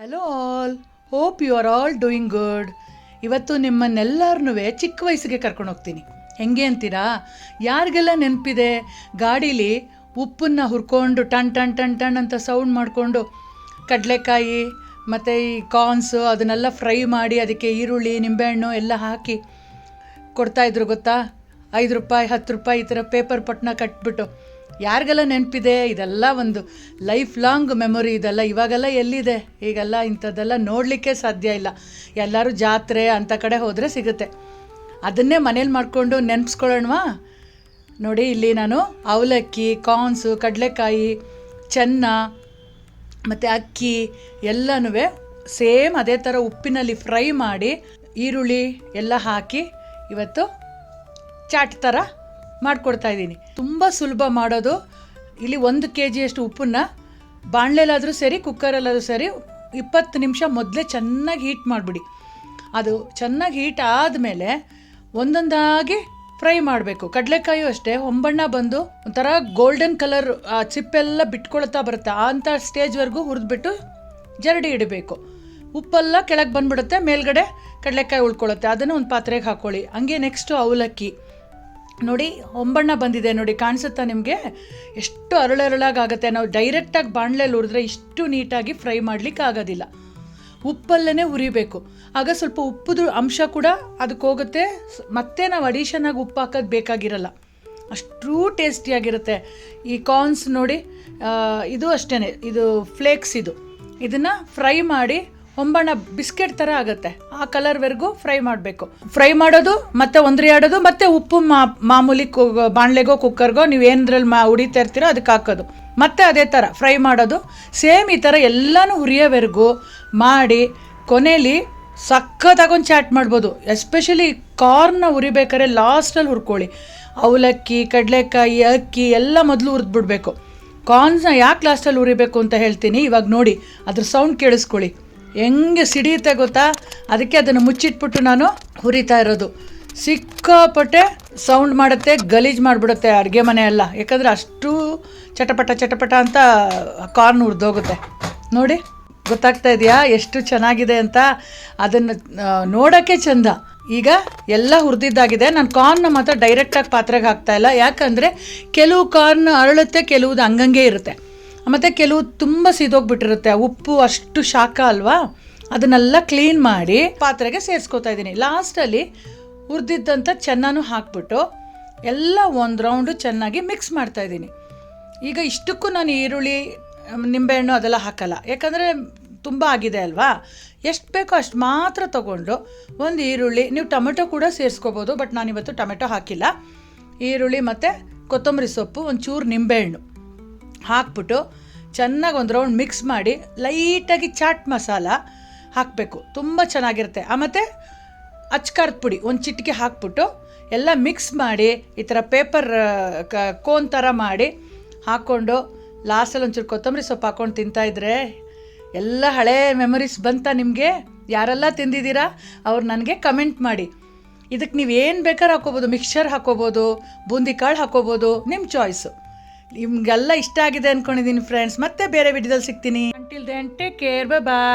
Hello all, hope you are all doing good. ಇವತ್ತು ನಿಮ್ಮನ್ನೆಲ್ಲರನ್ನೂ ಚಿಕ್ಕ ವಯಸ್ಸಿಗೆ ಕರ್ಕೊಂಡು ಹೋಗ್ತೀನಿ. ಹೆಂಗೆ ಅಂತೀರಾ? ಯಾರಿಗೆಲ್ಲ ನೆನಪಿದೆ ಗಾಡೀಲಿ ಉಪ್ಪನ್ನು ಹುರ್ಕೊಂಡು ಟನ್ ಟನ್ ಟನ್ ಟನ್ ಅಂತ ಸೌಂಡ್ ಮಾಡಿಕೊಂಡು ಕಡಲೆಕಾಯಿ ಮತ್ತು ಈ ಕಾರ್ನ್ಸು ಅದನ್ನೆಲ್ಲ ಫ್ರೈ ಮಾಡಿ ಅದಕ್ಕೆ ಈರುಳ್ಳಿ ನಿಂಬೆಹಣ್ಣು ಎಲ್ಲ ಹಾಕಿ ಕೊಡ್ತಾಯಿದ್ರು ಗೊತ್ತಾ? 5 ರೂಪಾಯಿ 10 ರೂಪಾಯಿ ಈ ಥರ ಪೇಪರ್ ಪಟ್ನ ಕಟ್ಬಿಟ್ಟು. ಯಾರಿಗೆಲ್ಲ ನೆನಪಿದೆ? ಇದೆಲ್ಲ ಒಂದು ಲೈಫ್ ಲಾಂಗ್ ಮೆಮೊರಿ. ಇದೆಲ್ಲ ಇವಾಗೆಲ್ಲ ಎಲ್ಲಿದೆ? ಈಗೆಲ್ಲ ಇಂಥದ್ದೆಲ್ಲ ನೋಡಲಿಕ್ಕೆ ಸಾಧ್ಯ ಇಲ್ಲ. ಎಲ್ಲರೂ ಜಾತ್ರೆ ಅಂಥ ಕಡೆ ಹೋದರೆ ಸಿಗುತ್ತೆ. ಅದನ್ನೇ ಮನೇಲಿ ಮಾಡಿಕೊಂಡು ನೆನೆಸ್ಕೊಳ್ಳೋಣವಾ? ನೋಡಿ, ಇಲ್ಲಿ ನಾನು ಅವಲಕ್ಕಿ, ಕಾರ್ನ್ಸು, ಕಡಲೆಕಾಯಿ, ಚೆನ್ನ ಮತ್ತು ಅಕ್ಕಿ ಎಲ್ಲನೂ ಸೇಮ್ ಅದೇ ಥರ ಉಪ್ಪಿನಲ್ಲಿ ಫ್ರೈ ಮಾಡಿ ಈರುಳ್ಳಿ ಎಲ್ಲ ಹಾಕಿ ಇವತ್ತು ಚಾಟ್ ಥರ ಮಾಡಿಕೊಡ್ತಾಯಿದ್ದೀನಿ. ತುಂಬ ಸುಲಭ ಮಾಡೋದು. ಇಲ್ಲಿ 1 kg ಉಪ್ಪನ್ನು ಬಾಣಲೆಲಾದರೂ ಸರಿ ಕುಕ್ಕರಲ್ಲಾದರೂ ಸರಿ 20 ನಿಮಿಷ ಮೊದಲೇ ಚೆನ್ನಾಗಿ ಹೀಟ್ ಮಾಡಿಬಿಡಿ. ಅದು ಚೆನ್ನಾಗಿ ಹೀಟ್ ಆದಮೇಲೆ ಒಂದೊಂದಾಗಿ ಫ್ರೈ ಮಾಡಬೇಕು. ಕಡಲೆಕಾಯು ಅಷ್ಟೇ, ಹೊಂಬಣ್ಣ ಬಂದು ಒಂಥರ ಗೋಲ್ಡನ್ ಕಲರ್ ಚಿಪ್ಪೆಲ್ಲ ಬಿಟ್ಕೊಳ್ತಾ ಬರುತ್ತೆ. ಅಂಥ ಸ್ಟೇಜ್ವರೆಗೂ ಹುರಿದ್ಬಿಟ್ಟು ಜರಡಿ ಇಡಬೇಕು. ಉಪ್ಪೆಲ್ಲ ಕೆಳಗೆ ಬಂದುಬಿಡುತ್ತೆ, ಮೇಲ್ಗಡೆ ಕಡಲೆಕಾಯಿ ಉಳ್ಕೊಳ್ಳುತ್ತೆ. ಅದನ್ನು ಒಂದು ಪಾತ್ರೆಗೆ ಹಾಕ್ಕೊಳ್ಳಿ. ಹಂಗೆ ನೆಕ್ಸ್ಟು ಅವಲಕ್ಕಿ ನೋಡಿ, ಹೊಂಬಣ್ಣ ಬಂದಿದೆ ನೋಡಿ, ಕಾಣಿಸುತ್ತಾ ನಿಮಗೆ? ಎಷ್ಟು ಅರಳಾಗುತ್ತೆ. ನಾವು ಡೈರೆಕ್ಟಾಗಿ ಬಾಣಲೆಯಲ್ಲಿ ಹುರಿದ್ರೆ ಇಷ್ಟು ನೀಟಾಗಿ ಫ್ರೈ ಮಾಡಲಿಕ್ಕೆ ಆಗೋದಿಲ್ಲ. ಉಪ್ಪಲ್ಲೇ ಹುರಿಬೇಕು. ಆಗ ಸ್ವಲ್ಪ ಉಪ್ಪುದು ಅಂಶ ಕೂಡ ಅದಕ್ಕೆ ಹೋಗುತ್ತೆ. ಮತ್ತೆ ನಾವು ಅಡಿಷನಾಗಿ ಉಪ್ಪು ಹಾಕೋದು ಬೇಕಾಗಿರಲ್ಲ. ಅಷ್ಟೂ ಟೇಸ್ಟಿಯಾಗಿರುತ್ತೆ. ಈ ಕಾರ್ನ್ಸ್ ನೋಡಿ, ಇದು ಅಷ್ಟೇ, ಇದು ಫ್ಲೇಕ್ಸ್. ಇದನ್ನು ಫ್ರೈ ಮಾಡಿ ಹೊಂಬಣ್ಣ ಬಿಸ್ಕೆಟ್ ಥರ ಆಗುತ್ತೆ. ಆ ಕಲರ್ವರೆಗೂ ಫ್ರೈ ಮಾಡಬೇಕು. ಫ್ರೈ ಮಾಡೋದು ಮತ್ತು ಒಂದ್ರಿ ಆಡೋದು ಮತ್ತು ಉಪ್ಪು ಮಾಮೂಲಿ ಬಾಣಲೆಗೋ ಕುಕ್ಕರ್ಗೋ ನೀವು ಏನದ್ರಲ್ಲಿ ಉಡಿತಾ ಇರ್ತೀರೋ ಅದಕ್ಕೆ ಹಾಕೋದು. ಮತ್ತು ಅದೇ ಥರ ಫ್ರೈ ಮಾಡೋದು. ಸೇಮ್ ಈ ಥರ ಎಲ್ಲನೂ ಹುರಿಯೋವರೆಗೂ ಮಾಡಿ ಕೊನೆಯಲ್ಲಿ ಸಖತ್ತಾಗೊಂದು ಚಾಟ್ ಮಾಡ್ಬೋದು. ಎಸ್ಪೆಷಲಿ ಕಾರ್ನ ಹುರಿಬೇಕಾದ್ರೆ ಲಾಸ್ಟಲ್ಲಿ ಹುರ್ಕೊಳ್ಳಿ. ಅವಲಕ್ಕಿ, ಕಡಲೆಕಾಯಿ, ಅಕ್ಕಿ ಎಲ್ಲ ಮೊದಲು ಹುರಿದ್ಬಿಡ್ಬೇಕು. ಕಾರ್ನ್ಸ್ನ ಯಾಕೆ ಲಾಸ್ಟಲ್ಲಿ ಹುರಿಬೇಕು ಅಂತ ಹೇಳ್ತೀನಿ. ಇವಾಗ ನೋಡಿ, ಅದ್ರ ಸೌಂಡ್ ಕೇಳಿಸ್ಕೊಳ್ಳಿ ಹೆಂಗೆ ಸಿಡಿಯುತ್ತೆ ಗೊತ್ತಾ? ಅದಕ್ಕೆ ಅದನ್ನು ಮುಚ್ಚಿಟ್ಬಿಟ್ಟು ನಾನು ಹುರಿತಾ ಇರೋದು. ಸಿಕ್ಕಾಪಟ್ಟೆ ಸೌಂಡ್ ಮಾಡುತ್ತೆ, ಗಲೀಜು ಮಾಡಿಬಿಡುತ್ತೆ ಅಡುಗೆ ಮನೆ ಎಲ್ಲ. ಯಾಕಂದರೆ ಅಷ್ಟು ಚಟಪಟ ಚಟಪಟ ಅಂತ ಕಾರ್ನ್ ಹುರಿದೋಗುತ್ತೆ. ನೋಡಿ, ಗೊತ್ತಾಗ್ತಾ ಇದೆಯಾ ಎಷ್ಟು ಚೆನ್ನಾಗಿದೆ ಅಂತ? ಅದನ್ನು ನೋಡೋಕ್ಕೆ ಚೆಂದ. ಈಗ ಎಲ್ಲ ಹುರಿದಿದ್ದಾಗಿದೆ. ನಾನು ಕಾರ್ನ ಮಾತ್ರ ಡೈರೆಕ್ಟಾಗಿ ಪಾತ್ರೆಗೆ ಹಾಕ್ತಾಯಿಲ್ಲ. ಯಾಕಂದರೆ ಕೆಲವು ಕಾರ್ನ್ ಅರಳುತ್ತೆ, ಕೆಲವುದು ಹಂಗಂಗೆ ಇರುತ್ತೆ. ಮತ್ತು ಕೆಲವು ತುಂಬ ಸಿದೋಗ್ಬಿಟ್ಟಿರುತ್ತೆ. ಉಪ್ಪು ಅಷ್ಟು ಶಾಖ ಅಲ್ವಾ? ಅದನ್ನೆಲ್ಲ ಕ್ಲೀನ್ ಮಾಡಿ ಪಾತ್ರೆಗೆ ಸೇರಿಸ್ಕೊತಾ ಇದ್ದೀನಿ. ಲಾಸ್ಟಲ್ಲಿ ಹುರಿದಿದ್ದಂಥ ಚೆನ್ನಾನು ಹಾಕ್ಬಿಟ್ಟು ಎಲ್ಲ ಒಂದು ರೌಂಡು ಚೆನ್ನಾಗಿ ಮಿಕ್ಸ್ ಮಾಡ್ತಾಯಿದ್ದೀನಿ. ಈಗ ಇಷ್ಟಕ್ಕೂ ನಾನು ಈರುಳ್ಳಿ, ನಿಂಬೆಹಣ್ಣು ಅದೆಲ್ಲ ಹಾಕಲ್ಲ. ಯಾಕಂದರೆ ತುಂಬ ಆಗಿದೆ ಅಲ್ವಾ? ಎಷ್ಟು ಬೇಕೋ ಅಷ್ಟು ಮಾತ್ರ ತೊಗೊಂಡು ಒಂದು ಈರುಳ್ಳಿ, ನೀವು ಟೊಮೆಟೊ ಕೂಡ ಸೇರಿಸ್ಕೋಬೋದು, ಬಟ್ ನಾನಿವತ್ತು ಟೊಮೆಟೊ ಹಾಕಿಲ್ಲ. ಈರುಳ್ಳಿ ಮತ್ತು ಕೊತ್ತಂಬರಿ ಸೊಪ್ಪು, ಒಂಚೂರು ನಿಂಬೆಹಣ್ಣು ಹಾಕ್ಬಿಟ್ಟು ಚೆನ್ನಾಗಿ ಒಂದು ರೌಂಡ್ ಮಿಕ್ಸ್ ಮಾಡಿ ಲೈಟಾಗಿ ಚಾಟ್ ಮಸಾಲ ಹಾಕಬೇಕು. ತುಂಬ ಚೆನ್ನಾಗಿರುತ್ತೆ. ಮತ್ತು ಅಚ್ಕಾರದ ಪುಡಿ ಒಂದು ಚಿಟಿಕೆ ಹಾಕ್ಬಿಟ್ಟು ಎಲ್ಲ ಮಿಕ್ಸ್ ಮಾಡಿ ಈ ಥರ ಪೇಪರ್ ಕೋನ್ ಥರ ಮಾಡಿ ಹಾಕ್ಕೊಂಡು ಲಾಸ್ಟಲ್ಲಿ ಒಂಚೂರು ಕೊತ್ತಂಬರಿ ಸೊಪ್ಪು ಹಾಕ್ಕೊಂಡು ತಿಂತಾಯಿದ್ರೆ ಎಲ್ಲ ಹಳೇ ಮೆಮೊರೀಸ್ ಬಂತಾ ನಿಮಗೆ? ಯಾರೆಲ್ಲ ತಿಂದಿದ್ದೀರಾ ಅವ್ರು ನನಗೆ ಕಮೆಂಟ್ ಮಾಡಿ. ಇದಕ್ಕೆ ನೀವು ಏನು ಬೇಕಾದ್ರೂ ಹಾಕ್ಕೋಬೋದು. ಮಿಕ್ಸ್ಚರ್ ಹಾಕ್ಕೋಬೋದು, ಬೂಂದಿ ಕಾಳು ಹಾಕ್ಕೋಬೋದು, ನಿಮ್ಮ ಚಾಯ್ಸು. ನಿಮಗೆಲ್ಲ ಇಷ್ಟ ಆಗಿದೆ ಅಂದ್ಕೊಂಡಿದ್ದೀನಿ ಫ್ರೆಂಡ್ಸ್. ಮತ್ತೆ ಬೇರೆ ವಿಡಿಯೋದಲ್ಲಿ ಸಿಗ್ತೀನಿ. Until then take care, bye ಬಾಯ್.